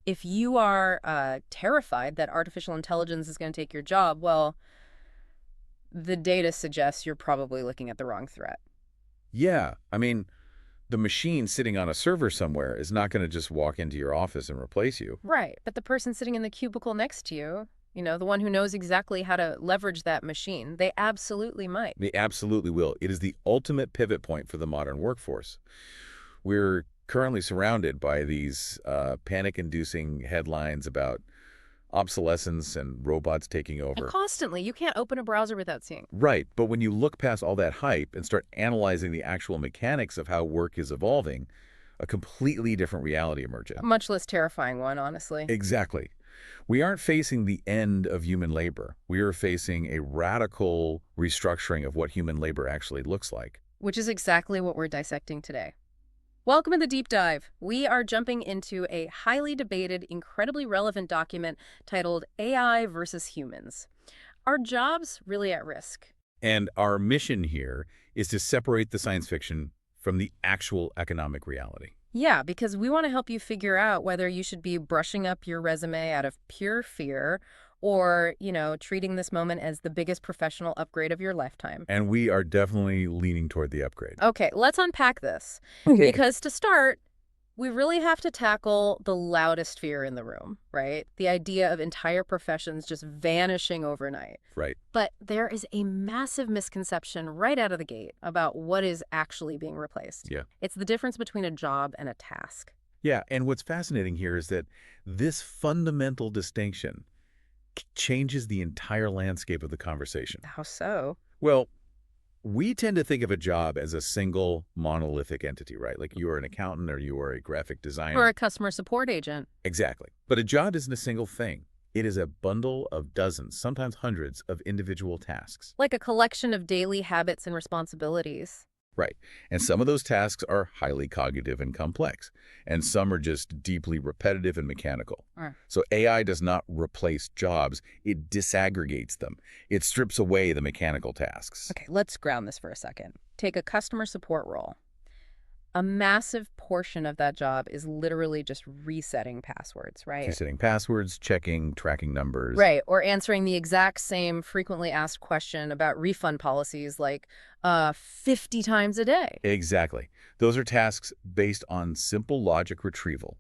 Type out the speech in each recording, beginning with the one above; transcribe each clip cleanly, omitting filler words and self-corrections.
If you are terrified that artificial intelligence is going to take your job, well, the data suggests you're probably looking at the wrong threat. Yeah, I mean, the machine sitting on a server somewhere is not going to just walk into your office and replace you. Right. But the person sitting in the cubicle next to you, the one who knows exactly how to leverage that machine, they absolutely might. They absolutely will. It is the ultimate pivot point for the modern workforce. We're currently surrounded by these panic-inducing headlines about obsolescence and robots taking And over. constantly, you can't open a browser without seeing. Right, but when you look past all that hype and start analyzing the actual mechanics of how work is evolving, a completely different reality A emerges. much less terrifying one, honestly. Exactly. We aren't facing the end of human labor. We are facing a radical restructuring of what human labor actually looks like. Which is exactly what we're dissecting today. Welcome to the deep dive. We are jumping into a highly debated, incredibly relevant document titled AI versus Humans. Are jobs really at risk? And our mission here is to separate the science fiction from the actual economic reality. Yeah, because we want to help you figure out whether you should be brushing up your resume out of pure fear or, treating this moment as the biggest professional upgrade of your lifetime. And we are definitely leaning toward the upgrade. Okay, let's unpack this. Okay. Because to start, we really have to tackle the loudest fear in the room, right? The idea of entire professions just vanishing overnight. Right. But there is a massive misconception right out of the gate about what is actually being replaced. Yeah. It's the difference between a job and a task. Yeah, and what's fascinating here is that this fundamental distinction changes the entire landscape of the conversation. How so? Well, we tend to think of a job as a single monolithic entity, right? Like you are an accountant or you are a graphic Or designer. a customer support agent. Exactly. But a job isn't a single thing. It is a bundle of dozens, sometimes hundreds, of individual tasks. Like a collection of daily habits and responsibilities. Right. And some of those tasks are highly cognitive and complex, and some are just deeply repetitive and mechanical. Or, So AI does not replace jobs, it disaggregates them. It strips away the mechanical tasks. okay, let's ground this for a second. Take a customer support role. A massive portion of that job is literally just resetting passwords, right? Resetting passwords, checking, tracking numbers. Right, or answering the exact same frequently asked question about refund policies like 50 times a day. Exactly. Those are tasks based on simple logic retrieval.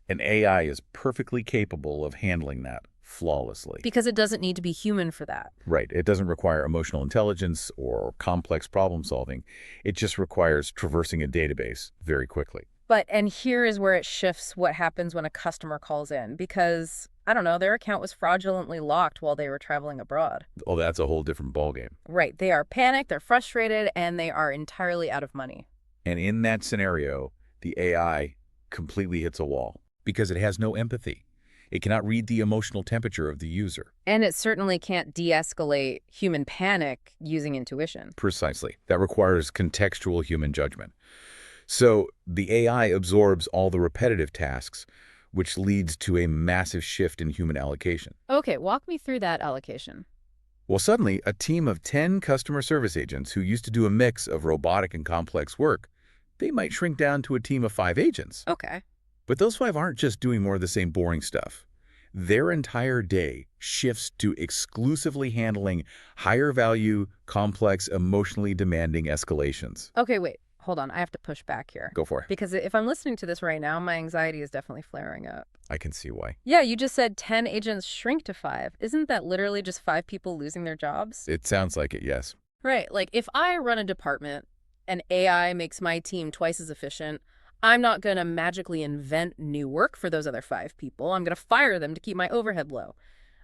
And AI is perfectly capable of handling that flawlessly. Because it doesn't need to be human for that. Right. It doesn't require emotional intelligence or complex problem solving. It just requires traversing a database very quickly. And here is where it shifts what happens when a customer calls in because, I don't know, their account was fraudulently locked while they were traveling abroad. Oh, that's a whole different ballgame. Right, they are panicked, they're frustrated, and they are entirely out of money. And in that scenario, the AI completely hits a wall because it has no empathy. It cannot read the emotional temperature of the user. And it certainly can't de-escalate human panic using intuition. Precisely. That requires contextual human judgment. So the AI absorbs all the repetitive tasks, which leads to a massive shift in human allocation. Okay, walk me through that allocation. Well, suddenly, a team of 10 customer service agents who used to do a mix of robotic and complex work, they might shrink down to a team of 5 agents. Okay. But those 5 aren't just doing more of the same boring stuff. Their entire day shifts to exclusively handling higher value, complex, emotionally demanding escalations. Okay, wait. Hold on. I have to push back here. Go for it. Because if I'm listening to this right now, my anxiety is definitely flaring up. I can see why. Yeah, you just said 10 agents shrink to 5. Isn't that literally just 5 people losing their jobs? It sounds like it, yes. Right. Like if I run a department and AI makes my team twice as efficient, I'm not going to magically invent new work for those other 5 people. I'm going to fire them to keep my overhead low.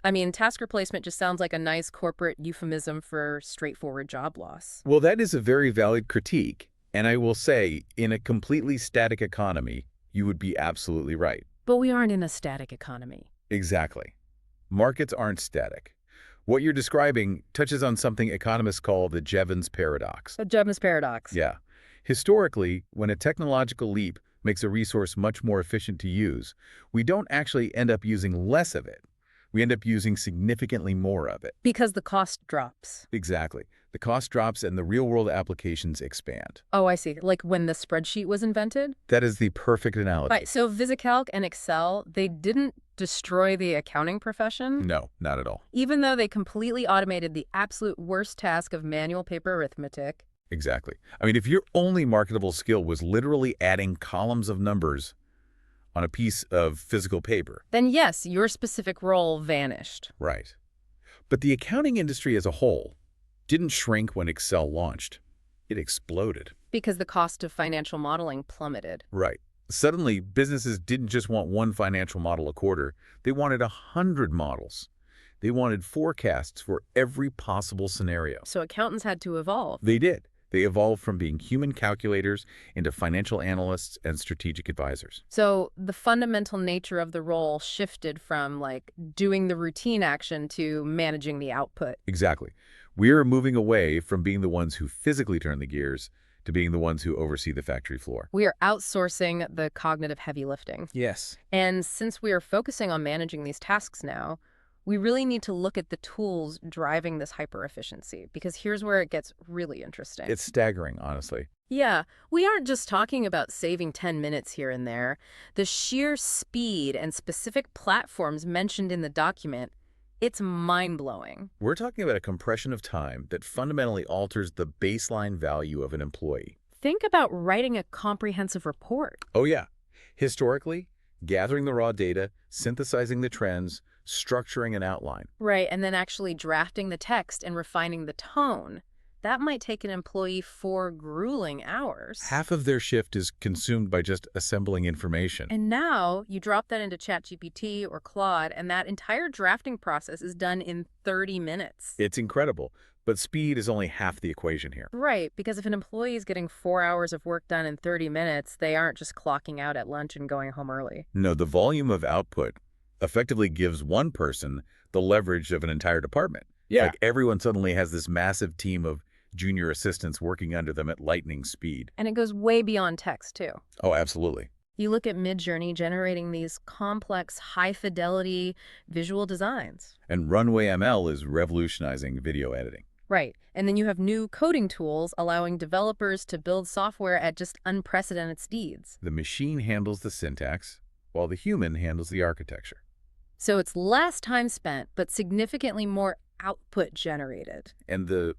I mean, task replacement just sounds like a nice corporate euphemism for straightforward job loss. Well, that is a very valid critique. And I will say, in a completely static economy, you would be absolutely right. But we aren't in a static economy. Exactly. Markets aren't static. What you're describing touches on something economists call the Jevons paradox. The Jevons paradox. Yeah. Historically, when a technological leap makes a resource much more efficient to use, we don't actually end up using less of it. We end up using significantly more of it. Because the cost drops. Exactly. The cost drops and the real-world applications expand. Oh, I see. Like when the spreadsheet was invented? That is the perfect Right. analogy. So VisiCalc and Excel, they didn't destroy the accounting profession, No, not at all. even though they completely automated the absolute worst task of manual paper arithmetic. Exactly. I mean, if your only marketable skill was literally adding columns of numbers on a piece of physical paper. Then yes, your specific role vanished. Right. But the accounting industry as a whole didn't shrink when Excel launched. It exploded. Because the cost of financial modeling plummeted. Right. Suddenly, businesses didn't just want one financial model a quarter. They wanted 100 models. They wanted forecasts for every possible scenario. So accountants had to evolve. They did. They evolved from being human calculators into financial analysts and strategic advisors. So the fundamental nature of the role shifted from like doing the routine action to managing the output. Exactly. We're moving away from being the ones who physically turn the gears to being the ones who oversee the factory floor. We are outsourcing the cognitive heavy lifting. Yes. And since we are focusing on managing these tasks now, we really need to look at the tools driving this hyper-efficiency, because here's where it gets really interesting. It's staggering, honestly. Yeah, we aren't just talking about saving 10 minutes here and there. The sheer speed and specific platforms mentioned in the document, it's mind-blowing. We're talking about a compression of time that fundamentally alters the baseline value of an employee. Think about writing a comprehensive report. Oh, yeah. Historically, gathering the raw data, synthesizing the trends, structuring an outline. Right, and then actually drafting the text and refining the tone. That might take an employee 4 grueling hours. Half of their shift is consumed by just assembling information. And now you drop that into ChatGPT or Claude, and that entire drafting process is done in 30 minutes. It's incredible, but speed is only half the equation here. Right, because if an employee is getting 4 hours of work done in 30 minutes, they aren't just clocking out at lunch and going home early. No, the volume of output effectively gives one person the leverage of an entire department. Yeah. Like everyone suddenly has this massive team of junior assistants working under them at lightning speed. And it goes way beyond text, too. Oh, absolutely. You look at Midjourney generating these complex, high-fidelity visual designs. And Runway ML is revolutionizing video editing. Right. And then you have new coding tools allowing developers to build software at just unprecedented speeds. The machine handles the syntax, while the human handles the architecture. So it's less time spent, but significantly more output generated. And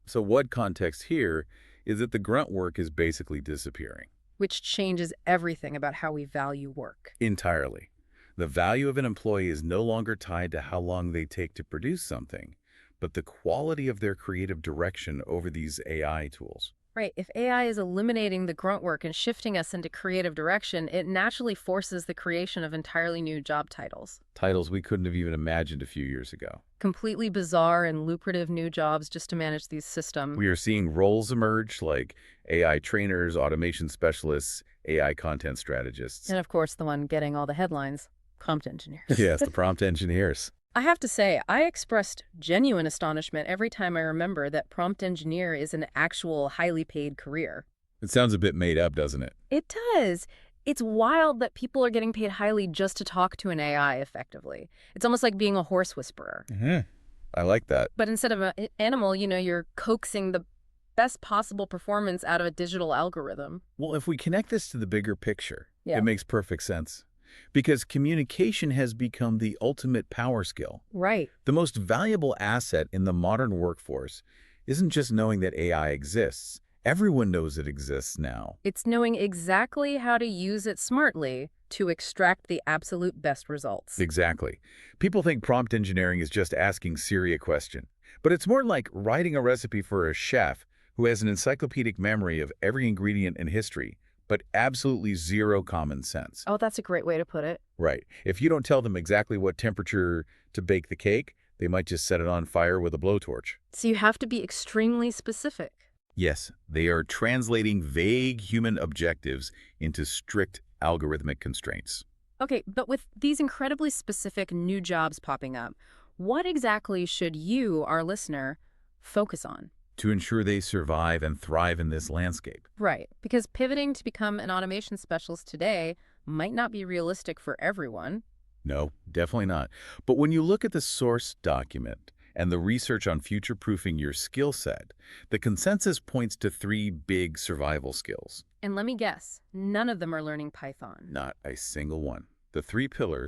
so what context here is that the grunt work is basically disappearing. Which changes everything about how we value work. Entirely. The value of an employee is no longer tied to how long they take to produce something, but the quality of their creative direction over these AI tools. Right. If AI is eliminating the grunt work and shifting us into creative direction, it naturally forces the creation of entirely new job titles. Titles we couldn't have even imagined a few years ago. Completely bizarre and lucrative new jobs just to manage these systems. We are seeing roles emerge like AI trainers, automation specialists, AI content strategists. And of course, the one getting all the headlines, prompt engineers. Yes, the prompt engineers. I have to say, I expressed genuine astonishment every time I remember that prompt engineer is an actual highly paid career. It sounds a bit made up, doesn't it? It does. It's wild that people are getting paid highly just to talk to an AI effectively. It's almost like being a horse whisperer. I like that. But instead of an animal, you're coaxing the best possible performance out of a digital algorithm. Well, if we connect this to the bigger picture, Yeah. it makes perfect sense. Because communication has become the ultimate power skill. Right. The most valuable asset in the modern workforce isn't just knowing that AI exists. Everyone knows it exists now. It's knowing exactly how to use it smartly to extract the absolute best results. Exactly. People think prompt engineering is just asking Siri a question. But it's more like writing a recipe for a chef who has an encyclopedic memory of every ingredient in history, but absolutely zero common sense. Oh, that's a great way to put it. Right. If you don't tell them exactly what temperature to bake the cake, they might just set it on fire with a blowtorch. So you have to be extremely specific. Yes, they are translating vague human objectives into strict algorithmic constraints. Okay, but with these incredibly specific new jobs popping up, what exactly should you, our listener, focus on? To ensure they survive and thrive in this landscape. Right, because pivoting to become an automation specialist today might not be realistic for everyone. No, definitely not. But when you look at the source document and the research on future-proofing your skill set, the consensus points to three big survival skills. And let me guess, none of them are learning Python. Not a single one. The three pillars